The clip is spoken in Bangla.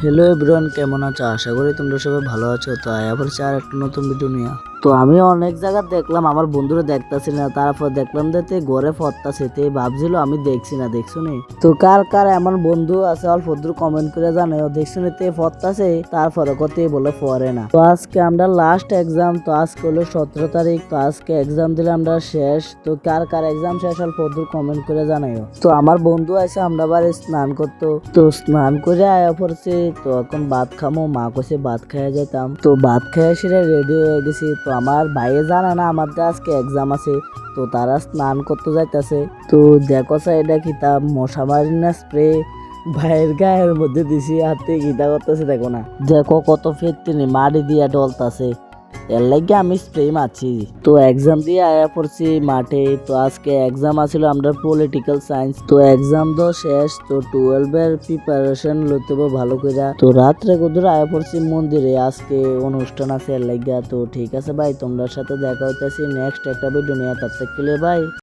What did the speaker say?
হ্যালো এভরিওয়ান, কেমন আছো? আশা করি তোমরা সবাই ভালো আছো। তো আবার আর একটা নতুন ভিডিও নিয়ে তো আমি অনেক জায়গা দেখলাম, আমার বন্ধুরা দেখতাছি না, তারপর দেখলাম যে তে ঘরে ফরতাছে, তে ভাবছিল আমি দেখছি না, দেখছো নি? তো কার কার এমন বন্ধু আছে অল্প দূর কমেন্ট করে জানাও, দেখছো নি তে ফরতাছে তারপরে কত বলে পড়ে না। তো আজকে আমরা লাস্ট এক্সাম, তো আজকে হলো 17 তারিখ, তো আজকে এক্সাম দিলে আমরা শেষ। তো কার কার এক্সাম শেষ অল্প দূর কমেন্ট করে জানাও। তো আমার বন্ধু আছে, আমরা বাড়ি স্নান করতো, তো স্নান করে আয়া পড়ছে। তো এখন ভাত খামো, মা কইছে ভাত খাইয়া যেতাম, তো ভাত খাইয়া সেটা রেডি হয়ে গেছি। তো আমার ভাইয়ে জানে না আমাদের আজকে এক্সাম আছে, তো তারা স্নান করতে যাইতেছে। তো দেখো এটা কিতাব মশা মারি না স্প্রে ভাইয়ের গায়ের মধ্যে দিছি, হাতে গীতা করতেছে, দেখো না, দেখো কত ফেটতিনি মাটি দিয়া ডলতাছে, এর লাগে আমি স্প্রে মারছি। তো এক্সাম দিয়ে আয়া পড়ছি মাঠে। তো আজকে এক্সাম আছিল আমরা পলিটিক্যাল সায়েন্স, তো এক্সাম তো শেষ। তো 12 এর প্রিপারেশন লইতে হবে ভালো করে। তো রাত্রে কদূর আয়া পড়ছি মন্দিরে, আজকে অনুষ্ঠান আছে এর লাগিয়া। তো ঠিক আছে ভাই, তোমরা সাথে দেখা হইতেছি নেক্সট একটা ভিডিও নিয়ে, তার থেকে ভাই।